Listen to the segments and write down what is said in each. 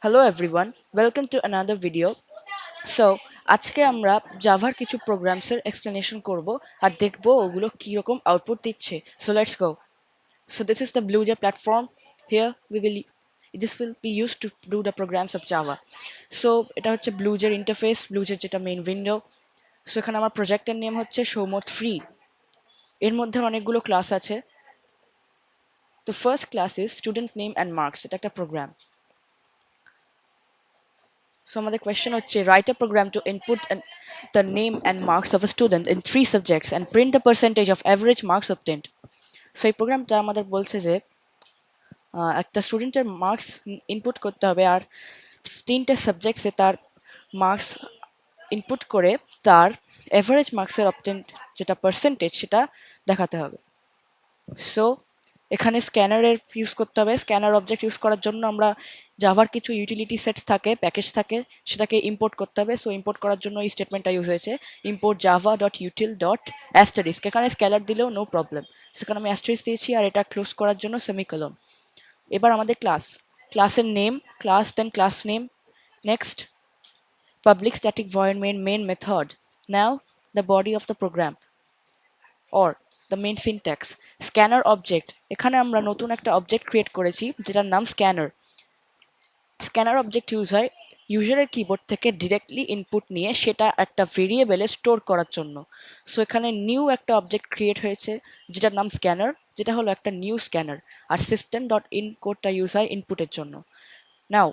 Hello everyone, welcome to another video. So আজকে আমরা জাভার কিছু প্রোগ্রামসের এক্সপ্লেনেশন করব আর দেখব ওগুলো কি রকম আউটপুট দিচ্ছে. So let's go. So this is the BlueJ platform. Here we will this will be used to do the programs of Java. So এটা হচ্ছে BlueJ interface, BlueJ যেটা মেইন উইন্ডো. So এখানে আমার প্রজেক্টের নেম হচ্ছে সৌমত free. এর মধ্যে অনেকগুলো ক্লাস আছে. The first class is student name and marks. এটা একটা প্রোগ্রাম. So আমাদের question হচ্ছে write a program to input the name and marks of a student in 3 subjects and print the percentage of average marks obtained. So এই প্রোগ্রামটা আমাদের বলছে যে একটা স্টুডেন্টের মার্কস ইনপুট করতে হবে আর 3টে সাবজেক্টসে তার মার্কস ইনপুট করে তার এভারেজ মার্কসের অবটেন্ড যেটা পার্সেন্টেজ সেটা দেখাতে হবে. সো এখানে স্ক্যানারের ইউজ করতে হবে. স্ক্যানার অবজেক্ট ইউজ করার জন্য আমরা জাভার কিছু ইউটিলিটি সেটস থাকে, প্যাকেজ থাকে, সেটাকে ইম্পোর্ট করতে হবে. সো ইম্পোর্ট করার জন্য এই স্টেটমেন্টটা ইউজ হয়েছে, import Java dot util dot asterisk. এখানে স্কেলার দিলেও নো প্রবলেম, সেখানে আমি অ্যাস্টারিস্ক দিয়েছি আর এটা ক্লোজ করার জন্য সেমিকলন. এবার আমাদের ক্লাসের name, class then class name, next public static void main method, now the body of the program or the main syntax. Scanner object, এখানে আমরা নতুন একটা অবজেক্ট ক্রিয়েট করেছি যেটার নাম স্ক্যানার. স্ক্যানার অবজেক্ট ইউজ হয় ইউজারের কিবোর্ড থেকে ডিরেক্টলি ইনপুট নিয়ে সেটা একটা ভেরিয়েবলে স্টোর করার জন্য. সো এখানে নিউ একটা অবজেক্ট ক্রিয়েট হয়েছে যেটার নাম স্ক্যানার, যেটা হলো একটা নিউ স্ক্যানার. আর সিস্টেম ডট ইন কোডটা ইউজ হয় ইনপুটের জন্য. নাও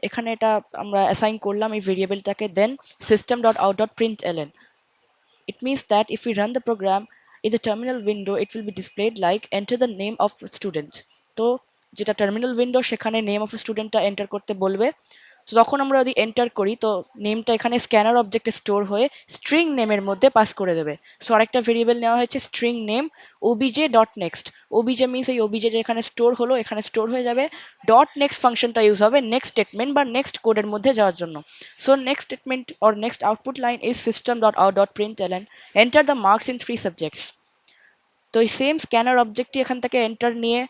এখানে এটা আমরা অ্যাসাইন করলাম এই ভেরিয়েবলটাকে. দেন system dot out dot println. It means that if we run the program in the terminal window, it will be displayed like enter the name of student. তো যেটা টার্মিনাল উইন্ডো সেখানে নেম অফ স্টুডেন্টটা এন্টার করতে বলবে. তো যখন আমরা যদি enter করি তো নেমটা এখানে স্ক্যানার অবজেক্টে স্টোর হয়ে স্ট্রিং নেমের মধ্যে পাস করে দেবে. সো আরেকটা ভেরিয়েবল নেওয়া হয়েছে string name OBJ dot next. OBJ means এই ওবিজে যেখানে স্টোর হলো এখানে স্টোর হয়ে যাবে. ডট নেক্সট ফাংশনটা ইউজ হবে নেক্সট স্টেটমেন্ট বা নেক্সট কোডের মধ্যে যাওয়ার জন্য. So next statement or next output line is system.out.println. Enter the marks in 3 subjects. তো এই সেম স্ক্যানার অবজেক্টটি এখান থেকে এন্টার নিয়ে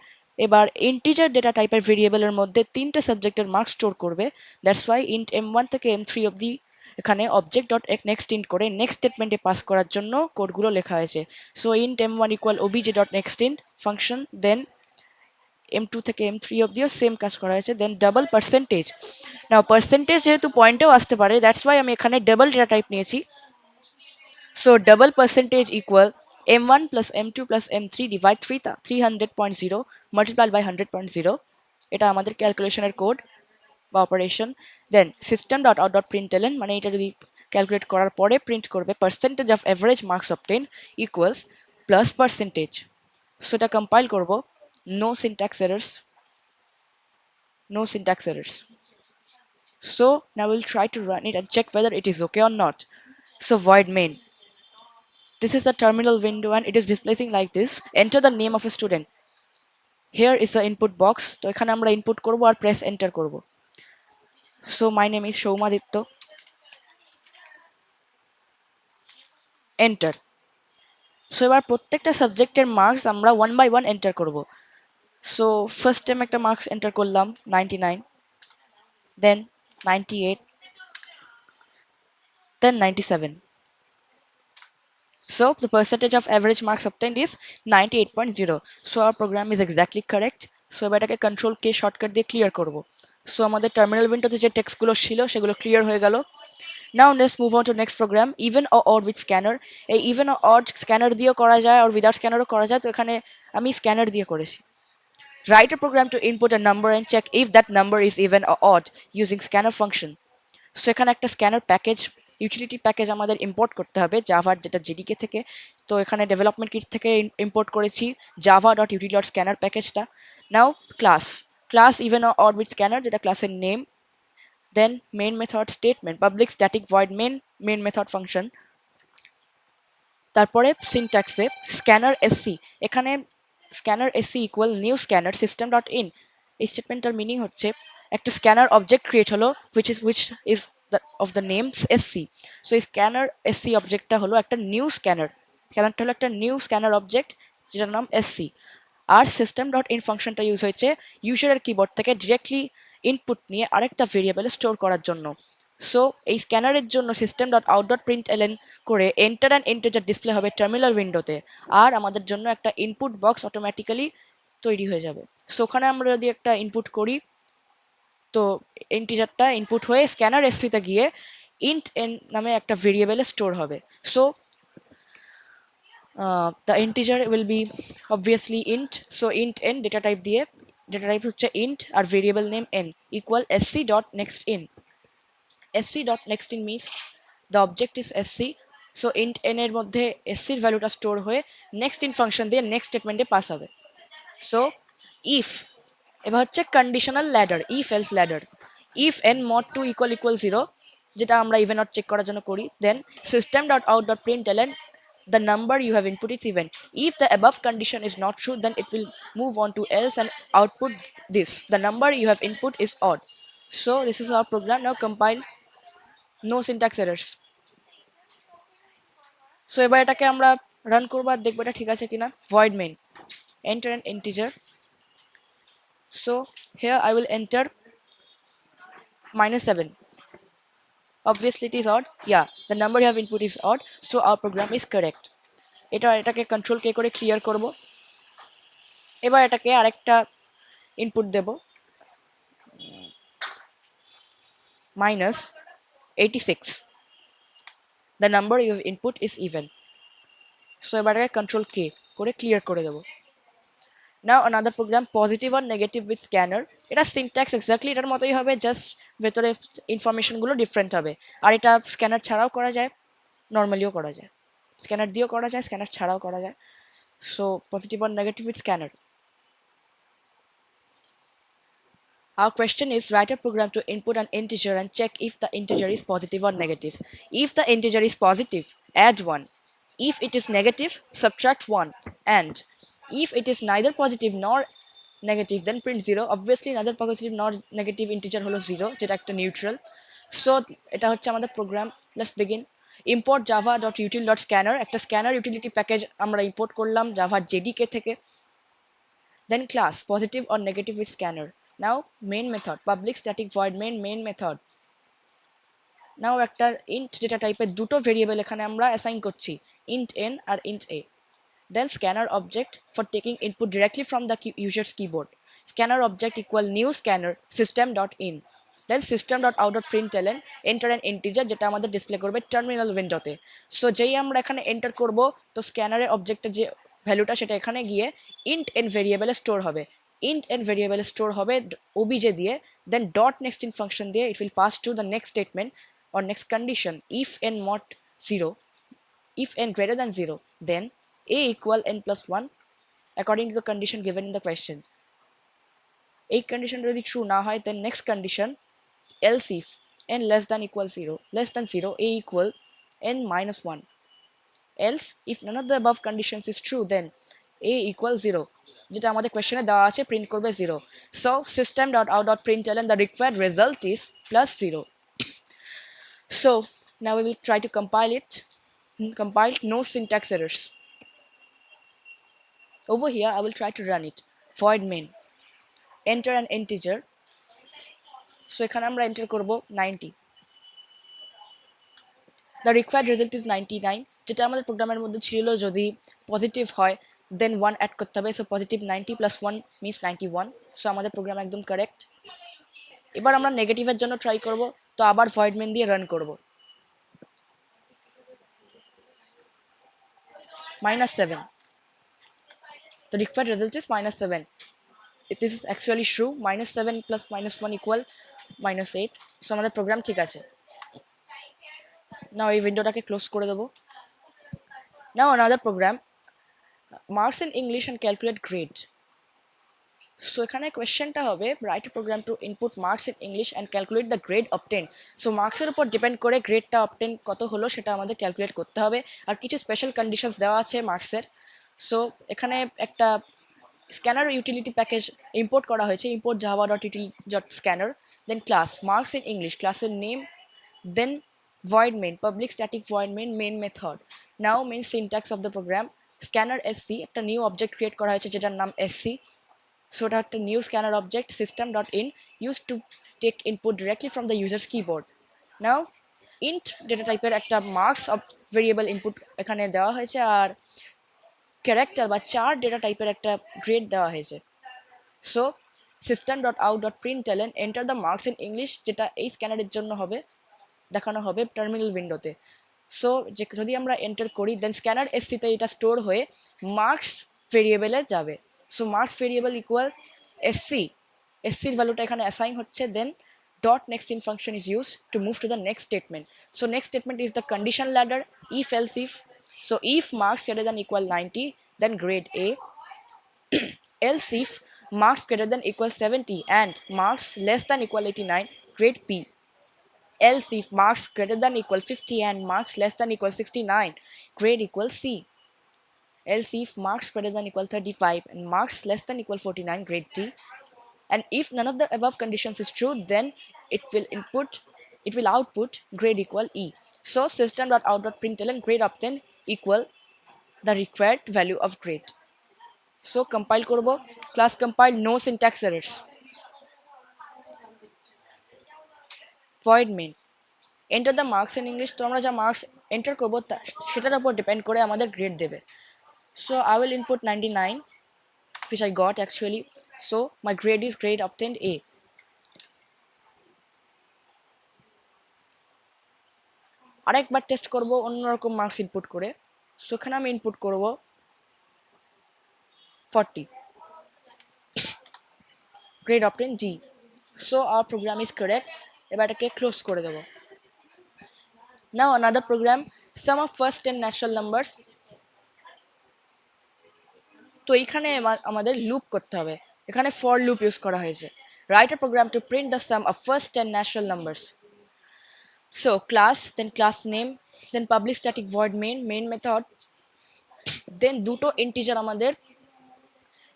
এবার ইন্টিজার ডেটা টাইপের ভেরিয়েবলের মধ্যে 3টে সাবজেক্টের মার্কস স্টোর করবে. দ্যাটস ওয়াই ইন্ট m1 থেকে m3 অবধি এখানে অবজেক্ট ডট নেক্সট ইন্ট করে নেক্সট স্টেটমেন্টে পাস করার জন্য কোডগুলো লেখা হয়েছে. So int m1 equal obj dot next int function, then m2 থেকে m3 অবধিও সেম কাজ করা হয়েছে. Then double percentage. Now percentage যেহেতু পয়েন্টেও আসতে পারে, দ্যাটস ওয়াই আমি এখানে ডাবল ডেটা টাইপ নিয়েছি. So double percentage equal m1 plus m2 plus m3 divide 300.0 multiplied by 100.0. এটা আমাদের ক্যালকুলেশনের কোড বা operation. Then system dot out dot println, মানে এটা যদি ক্যালকুলেট করার পরে প্রিন্ট করবে percentage of average marks obtain equals plus percentage. So এটা কম্পাইল করব. No syntax errors, no syntax errors. So now we'll try to run it and check whether it is okay or not. So void main. This is the terminal window and it is displaying like this. Enter the name of a student. Here is the input box. তো এখানে আমরা input করব আর press enter করব. So my name is Soumadita. Enter. So এবার প্রত্যেকটা সাবজেক্টের marks আমরা 1 by 1 enter করব. So ফার্স্ট টাইম একটা মার্কস এন্টার করলাম 99, দেন 98, দেন 97. So the percentage of average marks obtained is 98.0. So our program is exactly correct. So এবার এটাকে কন্ট্রোল কে শর্টকাট দিয়ে ক্লিয়ার করব. সো আমাদের টার্মিনাল উইন্ডোতে যে টেক্সটগুলো ছিল সেগুলো ক্লিয়ার হয়ে গেল. Now let's move on to next program, even or odd with scanner. এই even or odd স্ক্যানার দিয়েও করা যায় আর উইদাউট স্ক্যানারও করা যায়. তো এখানে আমি স্ক্যানার দিয়ে করেছি. Write a program to input a number and check if that number is even or odd using scanner function. So এখানে একটা স্ক্যানার প্যাকেজ, ইউটিলিটি প্যাকেজ আমাদের ইম্পোর্ট করতে হবে জাভার যেটা জেডিকে থেকে. তো এখানে ডেভেলপমেন্ট কিট থেকে ইম্পোর্ট করেছি Java dot util dot scanner প্যাকেজটা. Now class even or with scanner যেটা ক্লাসের name, then main method statement public static void main method function. তারপরে সিনট্যাক্সে স্ক্যানার এসসি, এখানে scanner SC equal new scanner system dot in. এই স্টেটমেন্টটার meaning হচ্ছে একটা স্ক্যানার অবজেক্ট ক্রিয়েট হলো which is of the name SC. So এই scanner SC অবজেক্টটা হলো একটা নিউ স্ক্যানারটা হলো একটা নিউ স্ক্যানার অবজেক্ট যেটার নাম SC. আর সিস্টেম ডট ইন ফাংশনটা ইউজ হয়েছে ইউজারের কিবোর্ড থেকে ডিরেক্টলি ইনপুট নিয়ে আরেকটা ভেরিয়েবলে স্টোর করার জন্য। সো এই স্ক্যানারের জন্য system dot out dot print L N করে এন্টার অ্যান্ড ইন্টিজার ডিসপ্লে হবে টার্মিনাল উইন্ডোতে, আর আমাদের জন্য একটা ইনপুট বক্স অটোমেটিক্যালি তৈরি হয়ে যাবে। সো ওখানে আমরা যদি একটা ইনপুট করি, তো ইন্টিজারটা ইনপুট হয়ে স্ক্যানার এসসিতে গিয়ে ইন্ট এন নামে একটা ভেরিয়েবলে স্টোর হবে। So the integer will be obviously int, so int n data type দিয়ে, data type হচ্ছে int R variable name n equal sc dot next in. sc dot next in means the object is sc, so int n এর মধ্যে sc এর ভ্যালুটা store হয়ে next in function দিয়ে next স্টেটমেন্টে pass হবে। So if এবার হচ্ছে conditional ladder, if else ladder. If n mod 2 equal 0, যেটা আমরা ইভেন নট চেক করার জন্য করি, দেন system dot out dot println the number you have input is even. If the above condition is not true, then it will move on to else and output this: the number you have input is odd. So this is our program. Now compile. No syntax errors. So এবার এটাকে আমরা run করব আর দেখব এটা ঠিক আছে কিনা। void main, enter an integer. So here I will enter -7. Obviously it is odd. Yeah, the number you have input is odd, so our program is correct. এটাকে কন্ট্রোল কে করে ক্লিয়ার করব। এবার এটাকে আরেকটা input Dev, -86. The number you have input is even. So এবার এটাকে control K করে clear করে দেব। Now another program, positive or negative with scanner. এটা সিনট্যাক্স এক্স্যাক্টলি এটার মতোই হবে, জাস্ট ভেতরে ইনফরমেশনগুলো ডিফারেন্ট হবে। আর এটা স্ক্যানার ছাড়াও করা যায়, নর্মালিও করা যায়, স্ক্যানার দিয়েও করা যায়, স্ক্যানার ছাড়াও করা যায়। So positive or negative with scanner. Our question is, write a program to input an integer and check if the integer is positive or negative. If the integer is positive, add 1. If it is negative, subtract 1. And if it is neither positive nor negative, then print 0. Obviously neither positive nor negative integer হলো 0, যেটা একটা neutral. So এটা হচ্ছে আমাদের program. Let's begin. Import java.util.scanner, একটা scanner utility package আমরা import করলাম java jdk থেকে। Then class positive or negative with scanner. Now main method, public static void main method. Now একটা int data টাইপের দুটো ভেরিয়েবল এখানে আমরা অ্যাসাইন করছি, int n R int a. Then scanner object for taking input directly from the user's keyboard. Scanner object equal new scanner system.in. Then system.out.println enter an integer, যেটা আমাদের display করবে terminal উইন্ডোতে। So যেই আমরা এখানে enter করব, তো স্ক্যানারের অবজেক্টের যে ভ্যালুটা সেটা এখানে গিয়ে int n ভেরিয়েবলে স্টোর হবে। int n ভেরিয়েবলে স্টোর হবে obj দিয়ে, then dot next in function দিয়ে it will pass to the next statement or next condition. If n mod 0, if n greater than 0, then a equal n plus 1 according to the condition given in the question. এই condition যদি true না হয়, then next condition, else if n less than equal 0, less than 0, a equal n minus 1. Else if none of the above conditions is true, then a equal 0, যেটা আমাদের কোয়েশ্চনে দেওয়া আছে, print করবে 0. So system.out.println the required result is +0. So now we will try to compile it. Compiled, no syntax errors. Over here I will try to run it. Void main, enter an integer. So এখানে আমরা enter করব 90. The required result is 99, যেটা আমাদের প্রোগ্রামের মধ্যে ছিল যদি positive হয় দেন 1 অ্যাড করতে হবে। So positive 90 plus 1 means 91। So আমাদের প্রোগ্রাম একদম কারেক্ট। এবার আমরা নেগেটিভের জন্য ট্রাই করব, তো আবার ভয়েড মেন দিয়ে রান করব। -7. The required result is -7. If this is actually true, -7 plus -1 equal -8. So আমাদের প্রোগ্রাম ঠিক আছে। নাও এই উইন্ডোটাকে ক্লোজ করে দেব। Now another program, marks in English and calculate grade. So এখানে কোয়েশ্চেনটা হবে, write a program to input marks in English and calculate the grade obtain. So মার্কসের উপর ডিপেন্ড করে গ্রেডটা অবটেন কত হলো সেটা আমাদের ক্যালকুলেট করতে হবে, আর কিছু স্পেশাল কন্ডিশনস দেওয়া আছে মার্কসের। সো এখানে একটা স্ক্যানার ইউটিলিটি প্যাকেজ ইম্পোর্ট করা হয়েছে, import Java dot util dot scanner. Then class marks in English, ক্লাসের name, then void main, public static void main method. Now main syntax of the program, scanner sc, একটা new object create করা হয়েছে যেটার নাম sc. So এটা একটা new scanner object system dot in use to take input directly from the user's keyboard. Now int data টাইপের একটা marks of variable input এখানে দেওয়া হয়েছে, আর ক্যারেক্টার বা চার ডেটা টাইপের একটা গ্রেড দেওয়া হয়েছে। So system dot out dot প্রিন্টএলএন enter the marks in English, যেটা এই স্ক্যানারের জন্য হবে দেখানো হবে টার্মিনাল উইন্ডোতে। সো যদি আমরা এন্টার করি দেন স্ক্যানার এসসিতে এটা স্টোর হয়ে মার্কস ভেরিয়েবলে যাবে। So marks variable equal SC, এসসির ভ্যালুটা এখানে অ্যাসাইন হচ্ছে, দেন dot next in function is used to move to the next statement. So next statement is the condition ladder, if else if. So if marks greater than equal 90, then grade A. Else if marks greater than equal 70 and marks less than equal 89, grade B. Else if marks greater than equal 50 and marks less than equal 69, grade equal C. Else if marks greater than equal 35 and marks less than equal 49, grade D. And if none of the above conditions is true, then it will output grade equal E. So system.out.println grade obtained equal the required value of grade. So compile করব, class compile, no syntax errors. Void main, enter the marks in English. তো আমরা যা marks enter করব সেটার উপর depend করে আমাদের grade দেবে। So I will input 99, which I got actually. So my grade is grade obtained A. আরেকবার টেস্ট করব অন্যরকম মার্কস ইনপুট করে। সেখানে আমি ইনপুট করব 40, grade obtained G. So our program is correct. এবার এটাকে ক্লোজ করে দেব। Now another program, sum of first 10 natural numbers. তো এখানে আমাদের লুপ করতে হবে, এখানে ফর লুপ ইউজ করা হয়েছে। Write a program to print the sum of first 10 natural numbers. So class, then class name, then public static void main method, then দুটো integer আমাদের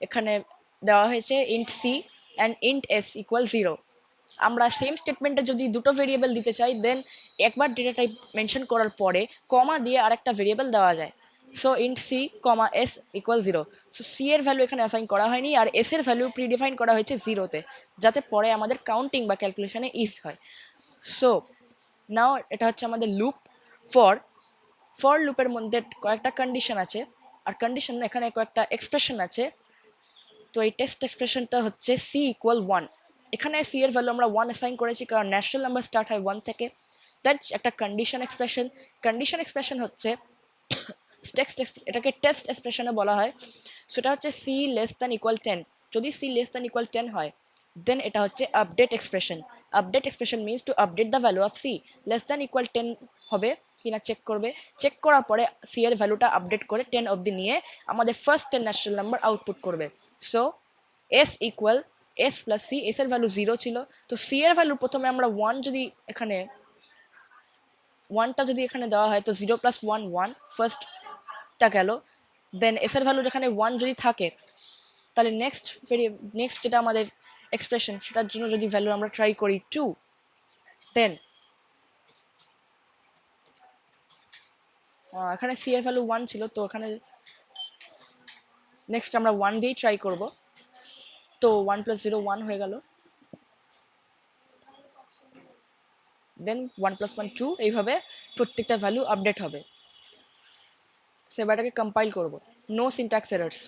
এখানে দেওয়া হয়েছে, int c and int s equal 0. আমরা same স্টেটমেন্টে যদি দুটো variable দিতে চাই দেন একবার ডেটা টাইপ মেনশন করার পরে কমা দিয়ে আরেকটা ভেরিয়েবল দেওয়া যায়। So int c comma S equal 0। So C এর ভ্যালু এখানে অ্যাসাইন করা হয়নি, আর এস এর ভ্যালু প্রিডিফাইন করা হয়েছে 0তে, যাতে পরে আমাদের কাউন্টিং বা ক্যালকুলেশনে ইজ হয়। সো নাও এটা হচ্ছে আমাদের লুপ। ফর লুপের মধ্যে কয়েকটা কন্ডিশন আছে, আর কন্ডিশন এখানে কয়েকটা এক্সপ্রেশন আছে। তো এই টেস্ট এক্সপ্রেশনটা হচ্ছে সি ইকুয়াল 1। এখানে সি এর ভ্যালু আমরা 1 অ্যাসাইন করেছি কারণ ন্যাচারাল নাম্বার স্টার্ট হয় 1 থেকে। দ্যাট একটা কন্ডিশন এক্সপ্রেশন হচ্ছে এটাকে টেস্ট এক্সপ্রেশনে বলা হয়। সেটা হচ্ছে সি লেস দ্যান ইকুয়াল 10। যদি সি লেস দ্যান ইকুয়াল 10 হয় দেন এটা হচ্ছে update expression means to update the value of C. Less than equal 10 হবে কিনা চেক করবে, চেক করার পরে সি এর ভ্যালুটা আপডেট করে 10 অবধি নিয়ে আমাদের ফার্স্ট 10 ন্যাচারাল নাম্বার আউটপুট করবে। So S equal S plus C, S এর ভ্যালু 0 ছিল, তো সি এর ভ্যালু প্রথমে আমরা 1 যদি এখানে 1টা যদি এখানে দেওয়া হয় তো 0 প্লাস 1 1 ফার্স্টটা গেল। দেন এস এর ভ্যালু যেখানে 1 যদি থাকে তাহলে নেক্সট যেটা আমাদের এক্সপ্রেশন সেটার জন্য যদি ভ্যালু আমরা ট্রাই করি 2, দেন এখানে সি এর ভ্যালু 1 ছিল, তো এখানে নেক্সট আমরা 1 দিয়েই ট্রাই করব। তো 1 প্লাস 0 1 হয়ে গেল, দেন 1 প্লাস 1 2, এইভাবে প্রত্যেকটা ভ্যালু আপডেট হবে। সো এবার এটাকে কম্পাইল করব, no syntax errors.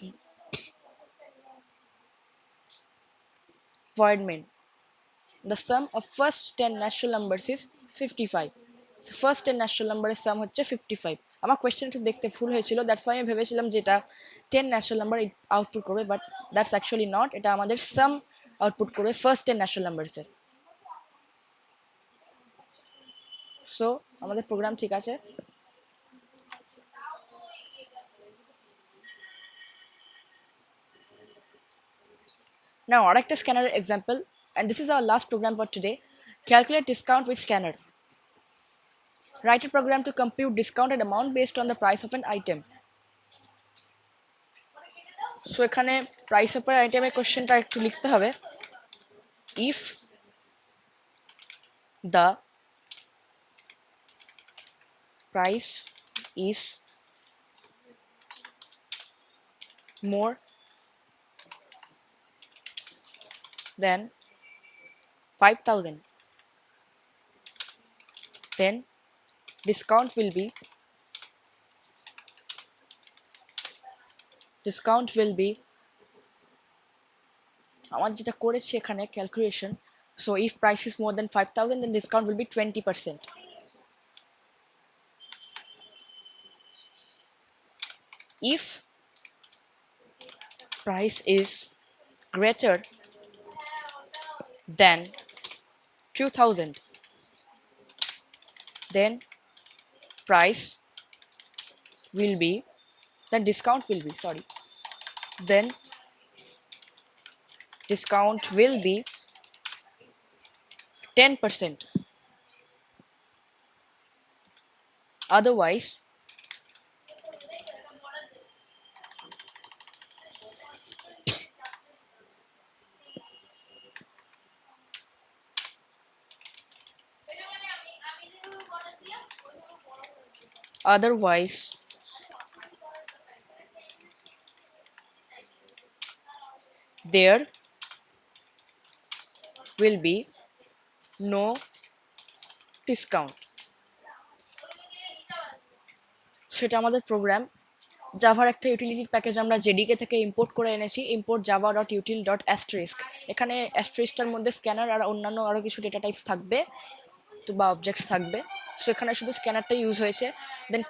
void main, the sum of first 10 natural numbers is 55. So first 10 natural number এর sum হচ্ছে 55। আমার কোয়েশ্চেন একটু দেখতে ভুল হয়েছিল, দ্যাটস ওয়াই আমি ভেবেছিলাম যে এটা 10 ন্যাচারাল নাম্বার আউটপুট করবে, বাট দ্যাটস অ্যাকচুয়ালি নট, এটা আমাদের সাম আউটপুট করবে ফার্স্ট 10 ন্যাচারাল নাম্বারসের। সো আমাদের প্রোগ্রাম ঠিক আছে। Now আরেকটা স্ক্যানারের example, and this is our last program for today. Calculate discount with scanner. Write a program to compute discounted amount based on the price of an item. So এখানে price of আইটেমের কোশ্চেনটা একটু লিখতে হবে। If the price is more then 5,000, then discount will be discount will be আমাদের যেটা করেছি এখানে calculation, so if price is more than 5,000 then discount will be 20%. If price is greater than 2,000 then price will be then discount will be sorry then discount will be 10%. Otherwise, otherwise there will be no discount. সেটা আমাদের program জাভার একটা utility package আমরা JDK থেকে import করে এনেছি, import Java dot util dot asterisk. এখানে অ্যাস্ট্রিস্কটার মধ্যে স্ক্যানার আর অন্যান্য আরও কিছু ডেটা টাইপস থাকবে তো বা অবজেক্টস থাকবে, সো এখানে শুধু স্ক্যানারটা ইউজ হয়েছে। Then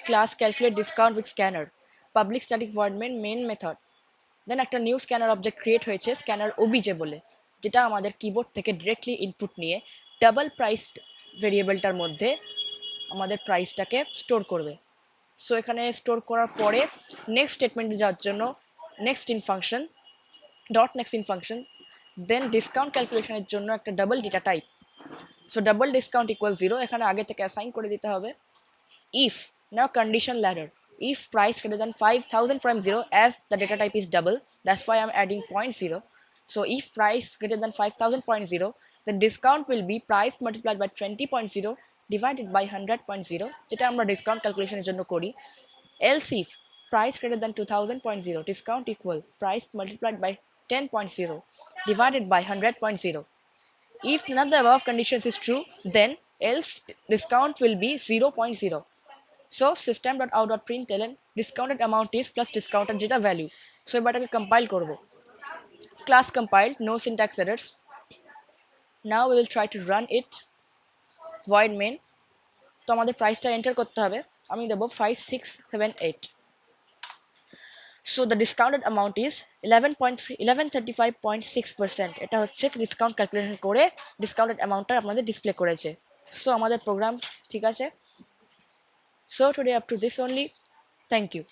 class calculate discount with scanner, public static void main method. Then একটা নিউ স্ক্যানার অবজেক্ট ক্রিয়েট হয়েছে স্ক্যানার ওবিজে বলে, যেটা আমাদের কিবোর্ড থেকে ডিরেক্টলি ইনপুট নিয়ে ডাবল প্রাইস ভেরিয়েবলটার মধ্যে আমাদের প্রাইসটাকে স্টোর করবে। সো এখানে স্টোর করার পরে নেক্সট স্টেটমেন্টে যাওয়ার জন্য next in function dot next in function, then discount ক্যালকুলেশনের জন্য একটা double data type, so double discount equal 0 এখানে আগে থেকে অ্যাসাইন করে দিতে হবে। if now condition ladder, if price greater than 5,000 from 0, as the data type is double, that's why I'm adding 0.0. So if price greater than 5,000.0, then discount will be price multiplied by 20.0 divided by 100.0, যেটা আমরা discount ক্যালকুলেশনের জন্য করি। else if price greater than 2,000.0, discount equal price multiplied by 10.0 divided by 100.0. If none of the above conditions is true, then else discount will be 0.0. So system.out.println discounted amount is plus discounted যেটা value. So এবারটাকে compile করব। Class compiled, no syntax errors. Now we will try to run it. Void main, তো আমাদের প্রাইসটা enter করতে হবে, আমি দেব 5678. So the discounted amount is 1135.6%. এটা হচ্ছে ডিসকাউন্ট ক্যালকুলেশন করে ডিসকাউন্টেড অ্যামাউন্টটা আপনাদের ডিসপ্লে করেছে। সো আমাদের প্রোগ্রাম ঠিক আছে। So today up to this only. Thank you.